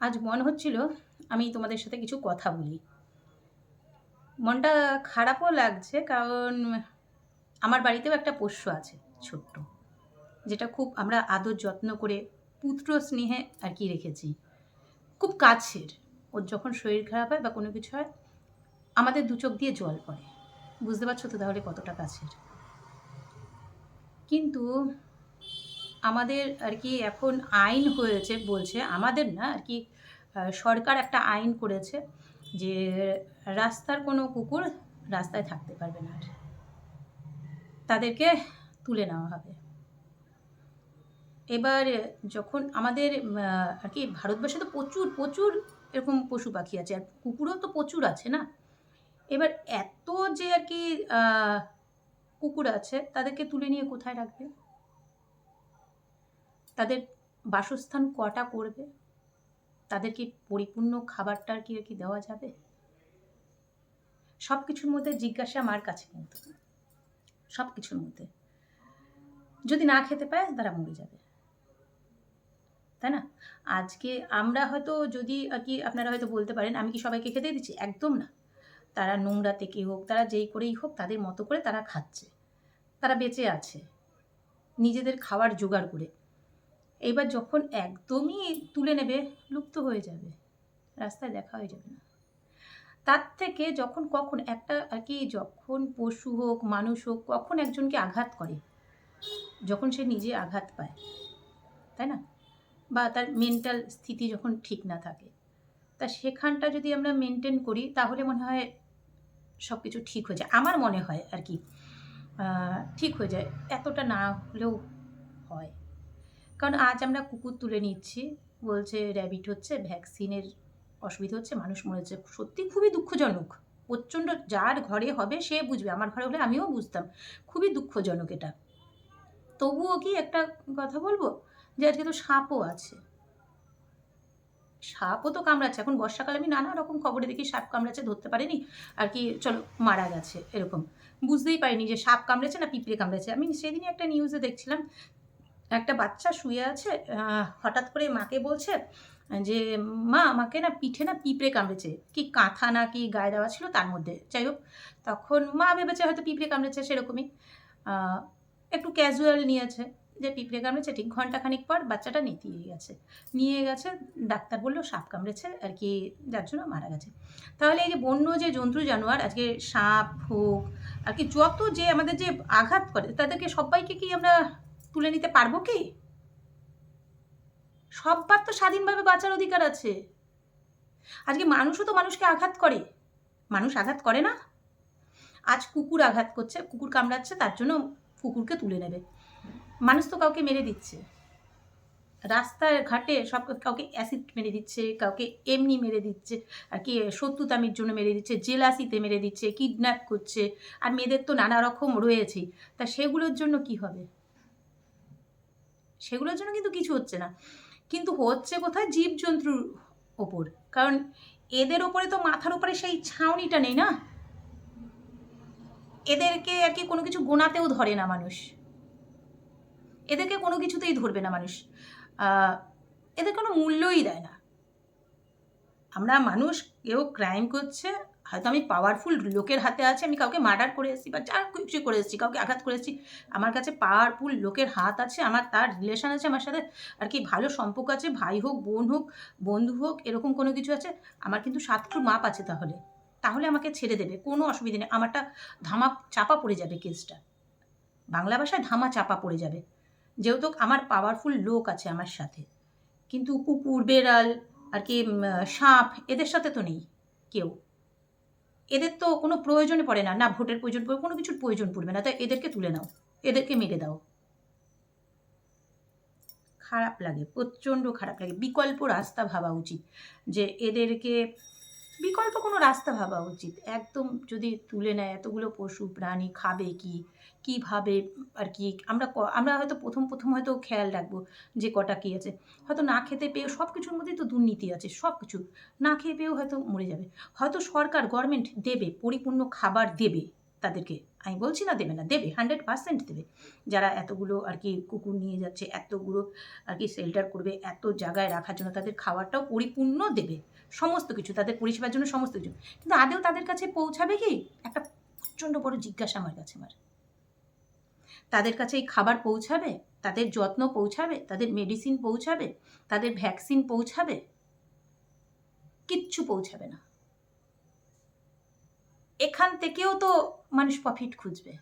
আজ মনে হচ্ছিল আমি তোমাদের সাথে কিছু কথা বলি। মনটা খারাপও লাগছে কারণ আমার বাড়িতেও একটা পোষ্য আছে ছোট্ট, যেটা খুব আমরা আদর যত্ন করে পুত্র স্নেহে আর কি রেখেছি। খুব কাছের। ওর যখন শরীর খারাপ হয় বা কোনো কিছু হয় আমাদের দু চোখ দিয়ে জল পড়ে। বুঝতে পারছো তো তাহলে কতটা কাছের। কিন্তু আমাদের আর কি এখন আইন হয়েছে, বলছে আমাদের না আর কি, সরকার একটা আইন করেছে যে রাস্তার কোনো কুকুর রাস্তায় থাকতে পারবে না, আর তাদেরকে তুলে নেওয়া হবে। এবার যখন আমাদের আর কি ভারতবর্ষে তো প্রচুর প্রচুর এরকম পশু পাখি আছে, আর কুকুরও তো প্রচুর আছে না। এবার এত যে আর কি কুকুর আছে, তাদেরকে তুলে নিয়ে কোথায় রাখবে? তাদের বাসস্থান কটা করবে? তাদেরকে পরিপূর্ণ খাবারটা আর কি দেওয়া যাবে? সব কিছুর মধ্যে জিজ্ঞাসা আমার কাছে, কিন্তু সব কিছুর মধ্যে যদি না খেতে পায় তারা মরে যাবে, তাই না? আজকে আমরা হয়তো যদি আর কি, আপনারা হয়তো বলতে পারেন আমি কি সবাইকে খেতে দিচ্ছি? একদম না। তারা নোংরা থেকে হোক, তারা যেই করেই হোক, তাদের মতো করে তারা খাচ্ছে, তারা বেঁচে আছে নিজেদের খাওয়ার জোগাড় করে। এইবার যখন একদমই তুলে নেবে, লুপ্ত হয়ে যাবে, রাস্তায় দেখা হয়ে যাবে না। তার থেকে যখন কখন একটা আর কি, যখন পশু হোক মানুষ হোক, কখন একজনকে আঘাত করে, যখন সে নিজে আঘাত পায়, তাই না? বা তার মেন্টাল স্থিতি যখন ঠিক না থাকে, তা সেখানটা যদি আমরা মেনটেন করি তাহলে মনে হয় সব কিছু ঠিক হয়ে যায়, আমার মনে হয় আর কি। ঠিক হয়ে যায়, এতটা না হলেও হয়। কারণ আজ আমরা কুকুর তুলে নিচ্ছি, বলছে র্যাবিট হচ্ছে, ভ্যাকসিনের অসুবিধা হচ্ছে, মানুষ মরেছে। সত্যি খুবই দুঃখজনক, প্রচণ্ড। যার ঘরে হবে সে বুঝবে, আমার ঘরে হলে আমিও বুঝতাম। খুবই দুঃখজনক এটা। তবুও কি একটা কথা বলবো, যে আজকে তো সাপও আছে, সাপও তো কামড়াচ্ছে। এখন বর্ষাকালে আমি নানা রকম খবরে দেখি সাপ কামড়াচ্ছে, ধরতে পারেনি আর কি, চলো মারা গেছে, এরকম। বুঝতেই পারিনি যে সাপ কামড়েছে না পিঁপড়ে কামড়েছে। আমি সেদিনই একটা নিউজে দেখছিলাম, একটা বাচ্চা শুয়ে আছে, হঠাৎ করে মাকে বলছে যে মা, আমাকে না পিঠে না পিঁপড়ে কামড়েছে, কি কাঁথা না কি গায়ে দেওয়া ছিল তার মধ্যে, যাই হোক। তখন মা ভেবেছে হয়তো পিঁপড়ে কামড়েছে, সেরকমই একটু ক্যাজুয়াল নিয়েছে যে পিঁপড়ে কামড়েছে। ঠিক ঘন্টাখানিক পর বাচ্চাটা নিয়ে গেছে, ডাক্তার বললো সাপ কামড়েছে আর কি, যার জন্য মারা গেছে। তাহলে এই যে বন্য যে জন্তু জানোয়ার, আজকে সাপ হোক আর কি, যত যে আমাদের যে আঘাত করে, তাদেরকে সবাইকে কি আমরা তুলে নিতে পারবো কি? সবার তো স্বাধীনভাবে বাঁচার অধিকার আছে। আজকে মানুষও তো মানুষকে আঘাত করে, মানুষ আঘাত করে না? আজ কুকুর আঘাত করছে, কুকুর কামড়াচ্ছে, তার জন্য কুকুরকে তুলে নেবে। মানুষ তো কাউকে মেরে দিচ্ছে, রাস্তায় ঘাটে সব কাউকে অ্যাসিড মেরে দিচ্ছে, কাউকে এমনি মেরে দিচ্ছে আর কি, শত্রুতামির জন্য মেরে দিচ্ছে, জেলাসিতে মেরে দিচ্ছে, কিডন্যাপ করছে। আর মেয়েদের তো নানা রকম রয়েছেই, তা সেগুলোর জন্য কি হবে? সেগুলোর জন্য কিন্তু কিছু হচ্ছে না, কিন্তু হচ্ছে কোথায়? জীবজন্তুর ওপর। কারণ এদের ওপরে তো মাথার ওপরে সেই ছাউনিটা নেই না, এদেরকে আর কি কোনো কিছু গোনাতেও ধরে না মানুষ, এদেরকে কোনো কিছুতেই ধরবে না মানুষ, এদের কোনো মূল্যই দেয় না। আমরা মানুষ, কেউ ক্রাইম করছে, হয়তো আমি পাওয়ারফুল লোকের হাতে আছে, আমি কাউকে মার্ডার করে এসেছি বা যা কিছু করে এসেছি, কাউকে আঘাত করে এসেছি, আমার কাছে পাওয়ারফুল লোকের হাত আছে, আমার তার রিলেশন আছে, আমার সাথে আর কি ভালো সম্পর্ক আছে, ভাই হোক বোন হোক বন্ধু হোক, এরকম কোনো কিছু আছে, আমার কিন্তু সাতটুর মাপ আছে, তাহলে তাহলে আমাকে ছেড়ে দেবে, কোনো অসুবিধা নেই। আমারটা ধামা চাপা পড়ে যাবে, কেসটা বাংলা ভাষায় ধামা চাপা পড়ে যাবে, যেহেতু আমার পাওয়ারফুল লোক আছে আমার সাথে। কিন্তু কুকুর বেড়াল আর কি, সাপ, এদের সাথে তো নেই কেউ, এদের তো কোনো প্রয়োজনে পড়ে না, না ভোটের প্রয়োজন পড়বে, কোনো কিছুর প্রয়োজন পড়বে না, তাই এদেরকে তুলে নাও, এদেরকে মেরে দাও। খারাপ লাগে, প্রচণ্ড খারাপ লাগে। বিকল্প রাস্তা ভাবা উচিত, যে এদেরকে বিকল্প কোনো রাস্তা ভাবা উচিত। একদম যদি তুলে নেয়, এতগুলো পশু প্রাণী খাবে কি, কীভাবে আর কি। আমরা হয়তো প্রথম হয়তো খেয়াল রাখবো যে কটা কী আছে, হয়তো না খেতে পেয়েও, সব কিছুর মধ্যেই তো দুর্নীতি আছে, সব কিছু না খেয়ে পেয়েও হয়তো মরে যাবে। হয়তো সরকার গভর্নমেন্ট দেবে, পরিপূর্ণ খাবার দেবে তাদেরকে, আমি বলছি না দেবে না, দেবে, 100% দেবে। যারা এতগুলো আর কি কুকুর নিয়ে যাচ্ছে, এতগুলো আর কি শেল্টার করবে, এত জায়গায় রাখার জন্য তাদের খাবারটাও পরিপূর্ণ দেবে, সমস্ত কিছু তাদের পরিষেবার জন্য সমস্ত কিছু। কিন্তু আদৌ তাদের কাছে পৌঁছাবে কি? একটা প্রচণ্ড বড় জিজ্ঞাসা আমার কাছে। তাদের কাছে এই খাবার পৌঁছাবে? তাদের যত্ন পৌঁছাবে? তাদের মেডিসিন পৌঁছাবে? তাদের ভ্যাকসিন পৌঁছাবে? কিচ্ছু পৌঁছাবে না। এখান থেকেও তো মানুষ প্রফিট খুঁজবে।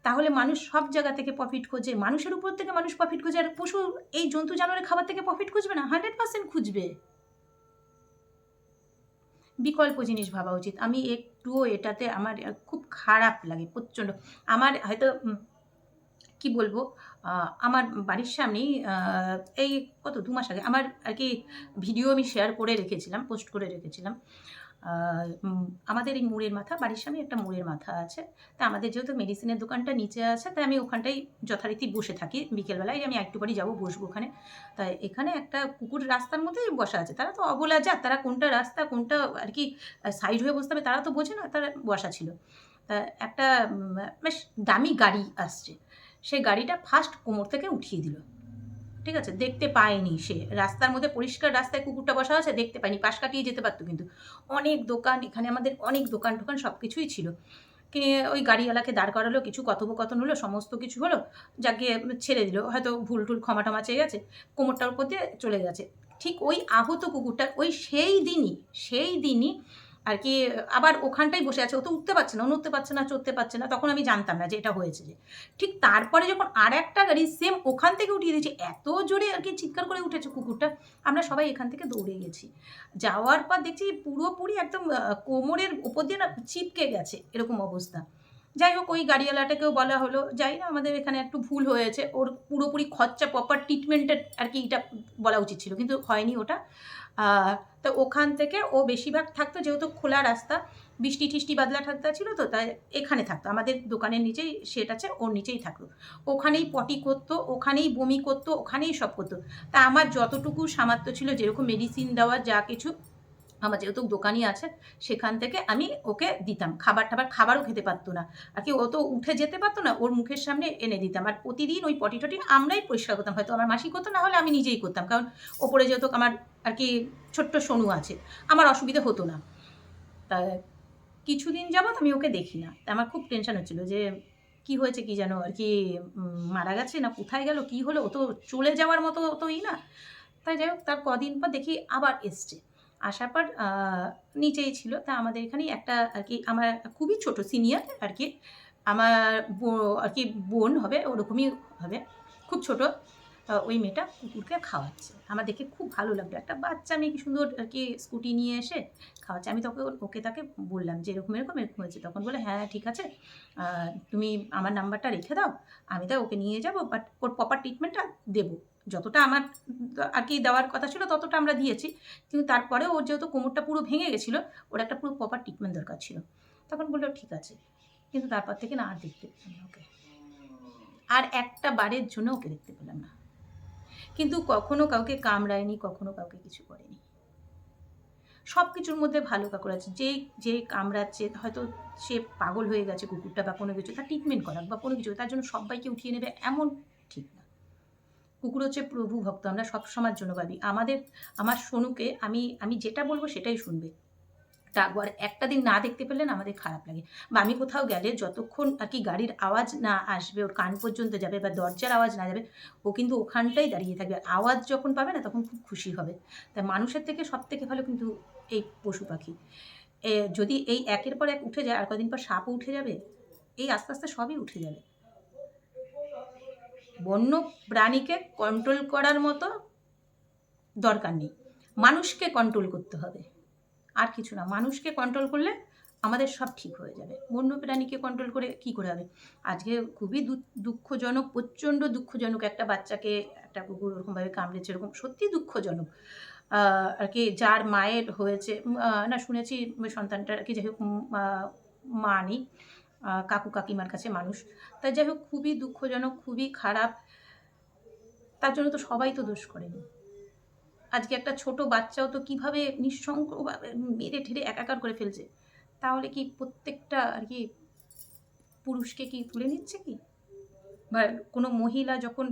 তাহলে মানুষ সব জায়গা থেকে প্রফিট খোঁজে, মানুষের উপর থেকে মানুষ প্রফিট খোঁজে, আর পশু এই জন্তু জানোয়ারের খাবার থেকে প্রফিট খুঁজবে না? 100% খুঁজবে। বিকল্প জিনিস ভাবা উচিত। আমি একটুও এটাতে আমার খুব খারাপ লাগে প্রচণ্ড। আমার হয়তো কি বলবো, আমার বাড়ির সামনেই এই কত 2 মাস আগে আমার আর কি ভিডিও আমি শেয়ার করে রেখেছিলাম, পোস্ট করে রেখেছিলাম। আমাদের এই মোড়ের মাথা, বাড়ির সামনে একটা মোড়ের মাথা আছে। তা আমাদের যেহেতু মেডিসিনের দোকানটা নিচে আছে, তাই আমি ওখানটাই যথারীতি বসে থাকি বিকেলবেলায়, আমি একটু বাড়ি যাবো, বসবো ওখানে। তাই এখানে একটা কুকুর রাস্তার মধ্যেই বসা আছে। তারা তো অবলা জাত, তারা কোনটা রাস্তা কোনটা আর কি সাইড হয়ে বসতে হবে তারা তো বোঝে না, তারা বসা ছিল। তা একটা বেশ দামি গাড়ি আসছে, সেই গাড়িটা ফার্স্ট কোমর থেকে উঠিয়ে দিল। ঠিক আছে, দেখতে পায়নি সে, রাস্তার মধ্যে পরিষ্কার রাস্তায় কুকুরটা বসা আছে, দেখতে পায়নি, পাশ কাটিয়ে যেতে পারতো। কিন্তু অনেক দোকান, এখানে আমাদের অনেক দোকান টোকান সব কিছুই ছিল। কে ওই গাড়িওয়ালাকে দাঁড় করালো, কিছু কথোপকথন হলো, সমস্ত কিছু হলো, যাকে ছেড়ে দিল, হয়তো ভুল টুল ক্ষমা টমা চেয়ে গেছে, কোমরটার উপর দিয়ে চলে গেছে। ঠিক ওই আহত কুকুরটা ওই সেই দিনই আর কি আবার ওখানটাই বসে আছে। ও তো উঠতে পারছে না, ও উঠতে পারছে না, চড়তে পারছে না, তখন আমি জানতাম না যে এটা হয়েছে। যে ঠিক তারপরে যখন আর একটা গাড়ি সেম ওখান থেকে উঠিয়ে দিয়েছে, এত জোরে আর কি চিৎকার করে উঠেছে কুকুরটা, আমরা সবাই এখান থেকে দৌড়ে গেছি। যাওয়ার পর দেখছি পুরোপুরি একদম কোমরের ওপর দিয়ে না চিপকে গেছে, এরকম অবস্থা। যাই হোক, ওই গাড়িওয়ালাটাকেও বলা হলো, যাই না, আমাদের এখানে একটু ভুল হয়েছে, ওর পুরোপুরি খরচা প্রপার ট্রিটমেন্টের আর কি এটা বলা উচিত ছিল, কিন্তু হয়নি ওটা। তো ওখান থেকে ও বেশিরভাগ থাকতো, যেহেতু খোলা রাস্তা, বৃষ্টি টিষ্টি বাদলা ঠাদলা ছিল, তো তাই এখানে থাকতো, আমাদের দোকানের নিচেই সেট আছে, ওর নিচেই থাকতো। ওখানেই পটি করতো, ওখানেই বমি করতো, ওখানেই সব করতো। তা আমার যতটুকু সামর্থ্য ছিল, যেরকম মেডিসিন দেওয়ার যা কিছু, আমার যেহেতু দোকানই আছে, সেখান থেকে আমি ওকে দিতাম। খাবারও খেতে পারতো না আর কি, ও তো উঠে যেতে পারতো না, ওর মুখের সামনে এনে দিতাম। আর প্রতিদিন ওই পটি টটি আমরাই পরিষ্কার করতাম, হয়তো আমার মাসি করতো, না হলে আমি নিজেই করতাম, কারণ ওপরে যেহেতু আমার আর কি ছোট্ট সোনু আছে, আমার অসুবিধা হতো না। তা কিছুদিন যাবৎ আমি ওকে দেখি না, তা আমার খুব টেনশন হচ্ছিল যে কি হয়েছে কি যেন আর কি, মারা গেছে না কোথায় গেল, কি হলো, ও তো চলে যাওয়ার মতো তোই না। তাই যাই হোক, তার কদিন পর দেখি আবার এসছে। আসার পর নিচেই ছিল। তা আমাদের এখানেই একটা আর কি, আমার খুবই ছোট সিনিয়র আর কি, আমার আর কি বোন হবে, ওরকমই হবে, খুব ছোট। ওই মেয়েটা কুকুরকে খাওয়াচ্ছে, আমার দেখে খুব ভালো লাগলো। একটা বাচ্চা মেয়ে কি সুন্দর আর কি স্কুটি নিয়ে এসে খাওয়াচ্ছে। আমি ওকে তাকে বললাম যে এরকম এরকম এরকম হয়েছে। তখন বলে হ্যাঁ ঠিক আছে, তুমি আমার নাম্বারটা রেখে দাও, আমি তাই ওকে নিয়ে যাবো, বাট ওর প্রপার ট্রিটমেন্টটা দেবো। যতটা আমার আর কি দেওয়ার কথা ছিল ততটা আমরা দিয়েছি, কিন্তু তারপরেও ওর যেহেতু কোমরটা পুরো ভেঙে গেছিলো, ওর একটা পুরো প্রপার ট্রিটমেন্ট দরকার ছিল। তখন বললো ঠিক আছে, কিন্তু তারপর থেকে না আর দেখতে পেলাম না ওকে, আর একটা বারের জন্য ওকে দেখতে পেলাম না। কিন্তু কখনো কাউকে কামড়ায়নি, কখনো কাউকে কিছু করেনি। সব কিছুর মধ্যে ভালো কাকুর আছে। যে কামড়াচ্ছে, হয়তো সে পাগল হয়ে গেছে কুকুরটা বা কোনো কিছু, তার ট্রিটমেন্ট করাক বা কোনো কিছু, তার জন্য সবাইকে উঠিয়ে নেবে এমন ঠিক না। কুকুর হচ্ছে প্রভু ভক্ত, আমরা সব সময়ের জন্য ভাবি। আমার সোনুকে আমি যেটা বলবো সেটাই শুনবে। একবার একটা দিন না দেখতে পেলে না আমাদের খারাপ লাগে। বা আমি কোথাও গেলে যতক্ষণ আর কি গাড়ির আওয়াজ না আসবে, ওর কান পর্যন্ত যাবে বা দরজার আওয়াজ না যাবে, ও কিন্তু ওখানটাই দাঁড়িয়ে থাকবে। আওয়াজ যখন পাবে না তখন খুব খুশি হবে। তাই মানুষের থেকে সবথেকে ভালো কিন্তু এই পশু পাখি। যদি এই একের পর এক উঠে যায়, আর কদিন পর সাপও উঠে যাবে, এই আস্তে আস্তে সবই উঠে যাবে। বন্য প্রাণীকে কন্ট্রোল করার মতো দরকার নেই, মানুষকে কন্ট্রোল করতে হবে, আর কিছু না। মানুষকে কন্ট্রোল করলে আমাদের সব ঠিক হয়ে যাবে। বন্য প্রাণীকে কন্ট্রোল করে কি করে হবে? আজকে খুবই দুঃখজনক, প্রচণ্ড দুঃখজনক, একটা বাচ্চাকে একটা কুকুর ওরকমভাবে কামড়েছে, এরকম সত্যি দুঃখজনক। আর কি যার মায়ের হয়েছে, না শুনেছি সন্তানটা আর কি, যাই হোক মা নেই, কাকু কাকিমার কাছে মানুষ। তাই যাই হোক, খুবই দুঃখজনক, খুবই খারাপ। তার জন্য তো সবাই তো দোষ করেনি। আজকে একটা ছোট বাচ্চাও তো কীভাবে নিঃসঙ্গভাবে মেরে ঠেরে একাকার করে ফেলছে, তাহলে কি প্রত্যেকটা আর কি পুরুষকে কি তুলে নিচ্ছে কি? বা কোনো মহিলা যখন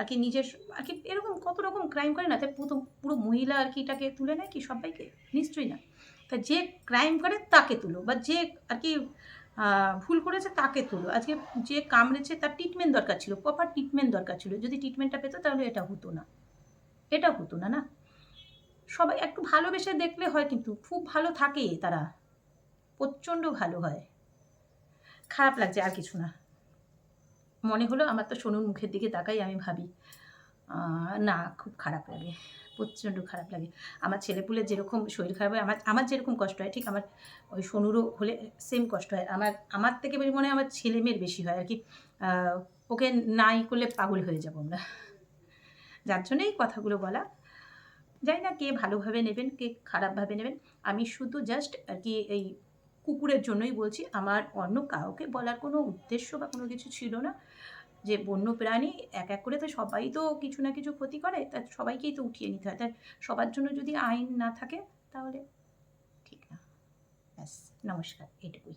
আর কি নিজের আর কি এরকম কত রকম ক্রাইম করে না, তাই পুরো পুরো মহিলা আর কি এটাকে তুলে নেয় কি সবাইকে? নিশ্চয়ই না। তা যে ক্রাইম করে তাকে তুলো, বা যে আর কি ভুল করেছে তাকে তুলো। আজকে যে কামড়েছে তার ট্রিটমেন্ট দরকার ছিল, প্রপার ট্রিটমেন্ট দরকার ছিল। যদি ট্রিটমেন্টটা পেত তাহলে এটা হতো না। এটা হতো না, না? সবাই একটু ভালোবেসে দেখলে হয়, কিন্তু খুব ভালো থাকে তারা। প্রচণ্ড ভালো হয়। খারাপ লাগছে, আর কিছু না। মনে হলো আমার তো সোনুর মুখের দিকে তাকাই আমি ভাবি না, খুব খারাপ লাগে, প্রচণ্ড খারাপ লাগে। আমার ছেলেপুলের যেরকম শরীর খারাপ হয়, আমার আমার যেরকম কষ্ট হয় ঠিক আমার ওই সোনুরও হলে সেম কষ্ট হয়। আমার আমার থেকে বেশি মনে হয় আমার ছেলেমেয়ের বেশি হয় আর কি। ওকে নাই করলে পাগল হয়ে যাবো আমরা। যার জন্য এই কথাগুলো বলা। জানি না কে ভালোভাবে নেবেন, কে খারাপভাবে নেবেন। আমি শুধু জাস্ট আর কি এই কুকুরের জন্যই বলছি। আমার অন্য কাউকে বলার কোনো উদ্দেশ্য বা কোনো কিছু ছিল না। যে বন্য প্রাণী এক, এক করে তো সবাই তো কিছু না কিছু ক্ষতি করে। তা সবাইকেই তো উঠিয়ে নিতে হয়। তাই সবার জন্য যদি আইন না থাকে তাহলে ঠিক না। ব্যাস, নমস্কার, এটুকুই।